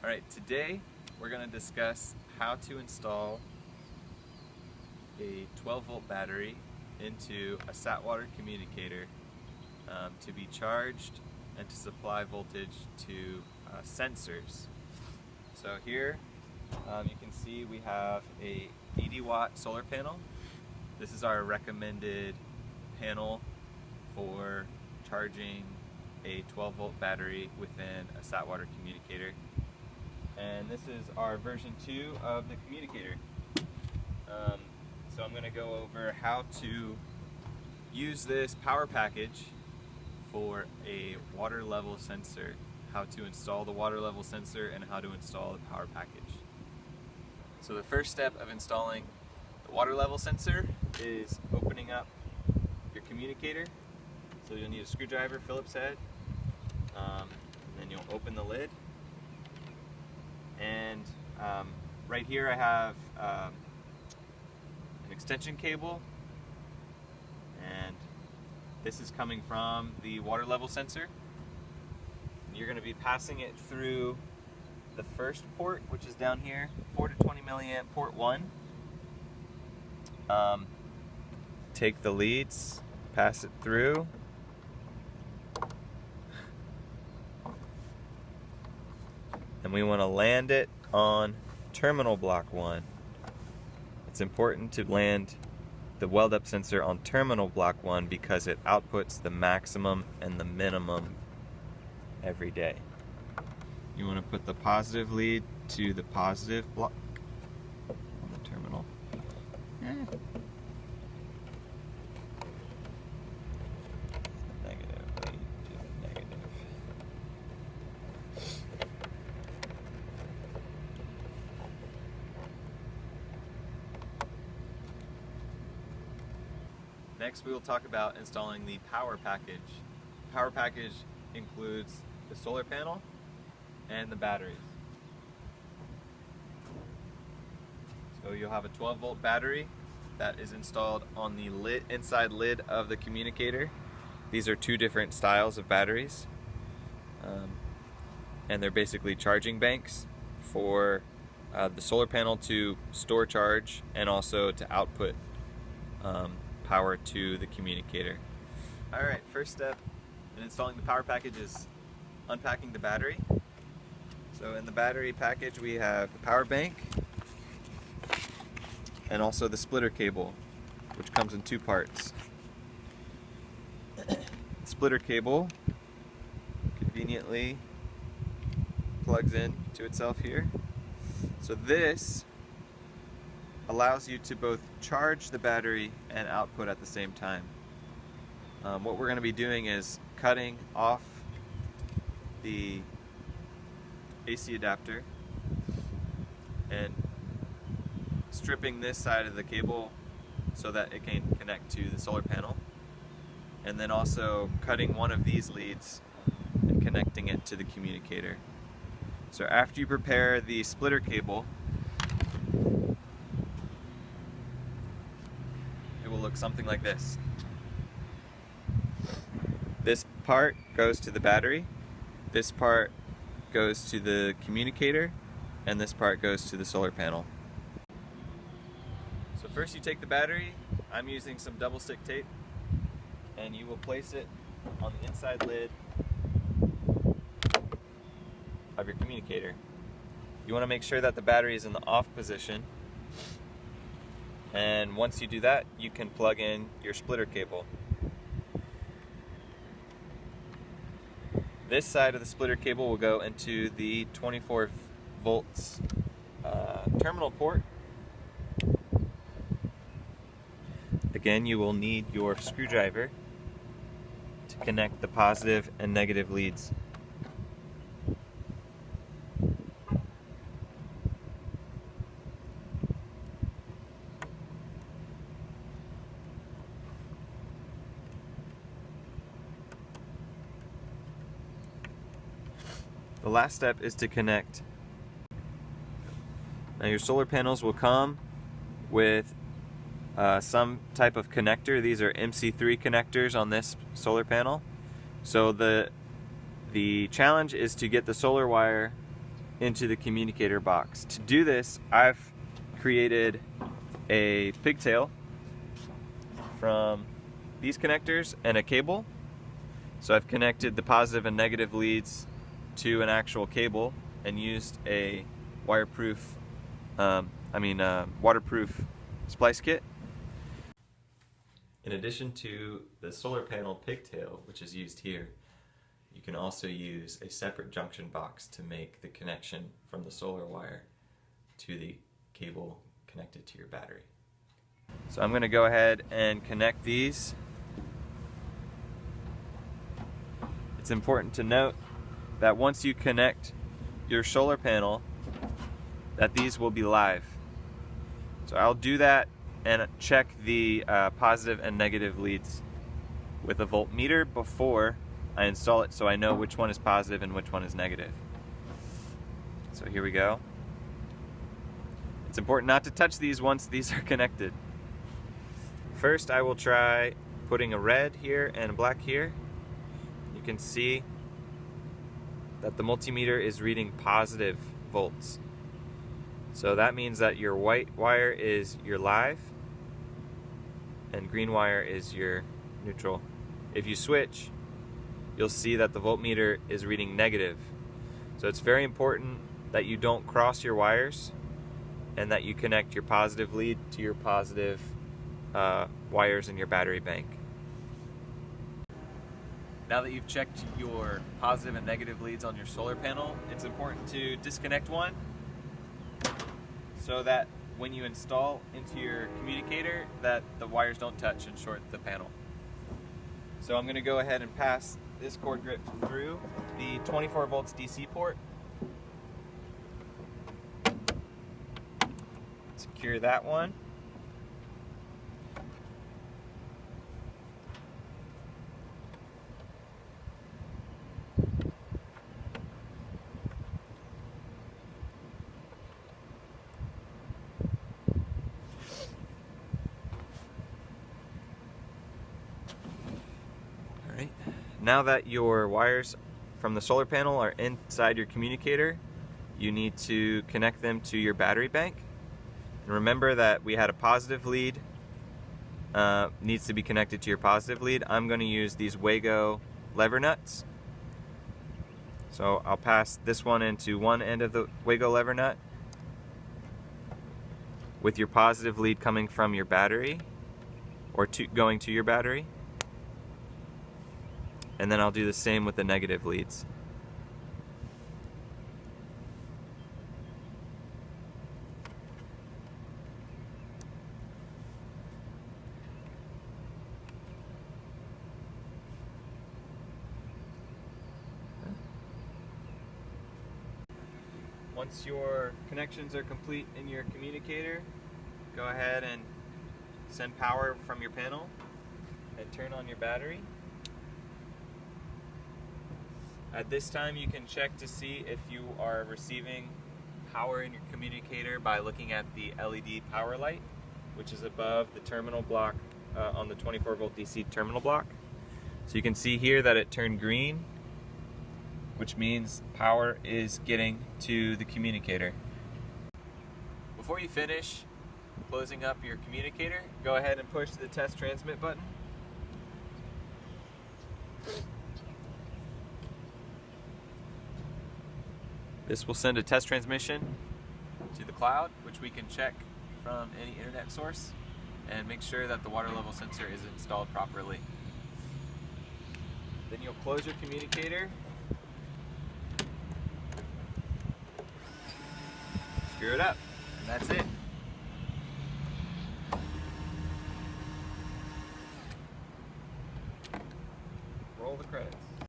Alright, today we're going to discuss how to install a 12-volt battery into a SAT water communicator to be charged and to supply voltage to sensors. So here you can see we have a 80-watt solar panel. This is our recommended panel for charging a 12-volt battery within a SAT water communicator. And this is our version 2 of the communicator. So I'm going to go over how to use this power package for a water level sensor, how to install the water level sensor, and how to install the power package. So the first step of installing the water level sensor is opening up your communicator. So you'll need a screwdriver, Phillips head, and then you'll open the lid. And right here I have an extension cable, and this is coming from the water level sensor. And you're going to be passing it through the first port, which is down here, 4 to 20 milliamp port 1. Take the leads, pass it through. And we want to land it on terminal block 1. It's important to land the weld up sensor on terminal block 1 because it outputs the maximum and the minimum every day. You want to put the positive lead to the positive block on the terminal. Negative lead to negative. Next, we will talk about installing the power package. The power package includes the solar panel and the batteries. So you'll have a 12-volt battery that is installed on the inside lid of the communicator. These are two different styles of batteries, and they're basically charging banks for the solar panel to store charge and also to output power to the communicator. Alright, first step in installing the power package is unpacking the battery. So in the battery package we have the power bank and also the splitter cable, which comes in two parts. The splitter cable conveniently plugs in to itself here. So this allows you to both charge the battery and output at the same time. What we're going to be doing is cutting off the AC adapter and stripping this side of the cable so that it can connect to the solar panel, and then also cutting one of these leads and connecting it to the communicator. So after you prepare the splitter cable, it will look something like this. This part goes to the battery, this part goes to the communicator, and this part goes to the solar panel. So first you take the battery, I'm using some double stick tape, and you will place it on the inside lid of your communicator. You want to make sure that the battery is in the off position, and once you do that, you can plug in your splitter cable. This side of the splitter cable will go into the 24 volts terminal port. Again, you will need your screwdriver to connect the positive and negative leads. The last step is to connect. Now your solar panels will come with some type of connector. These are MC3 connectors on this solar panel. So the challenge is to get the solar wire into the communicator box. To do this, I've created a pigtail from these connectors and a cable. So I've connected the positive and negative leads to an actual cable and used a waterproof splice kit. In addition to the solar panel pigtail, which is used here, you can also use a separate junction box to make the connection from the solar wire to the cable connected to your battery. So I'm going to go ahead and connect these. It's important to note that once you connect your solar panel, that these will be live. So I'll do that and check the positive and negative leads with a voltmeter before I install it, so I know which one is positive and which one is negative. So here we go. It's important not to touch these once these are connected. First, I will try putting a red here and a black here. You can see that the multimeter is reading positive volts. So that means that your white wire is your live and green wire is your neutral. If you switch, you'll see that the voltmeter is reading negative. So it's very important that you don't cross your wires and that you connect your positive lead to your positive wires in your battery bank. Now that you've checked your positive and negative leads on your solar panel, it's important to disconnect one so that when you install into your communicator that the wires don't touch and short the panel. So I'm going to go ahead and pass this cord grip through the 24 volts DC port. Secure that one. Alright, now that your wires from the solar panel are inside your communicator, you need to connect them to your battery bank. And remember that we had a positive lead, needs to be connected to your positive lead. I'm going to use these Wago lever nuts. So I'll pass this one into one end of the Wago lever nut with your positive lead coming from your battery or going to your battery. And then I'll do the same with the negative leads. Once your connections are complete in your communicator, go ahead and send power from your panel and turn on your battery. At this time, you can check to see if you are receiving power in your communicator by looking at the LED power light, which is above the terminal block on the 24 volt DC terminal block. So you can see here that it turned green, which means power is getting to the communicator. Before you finish closing up your communicator, go ahead and push the test transmit button. This will send a test transmission to the cloud, which we can check from any internet source and make sure that the water level sensor is installed properly. Then you'll close your communicator, screw it up, and that's it. Roll the credits.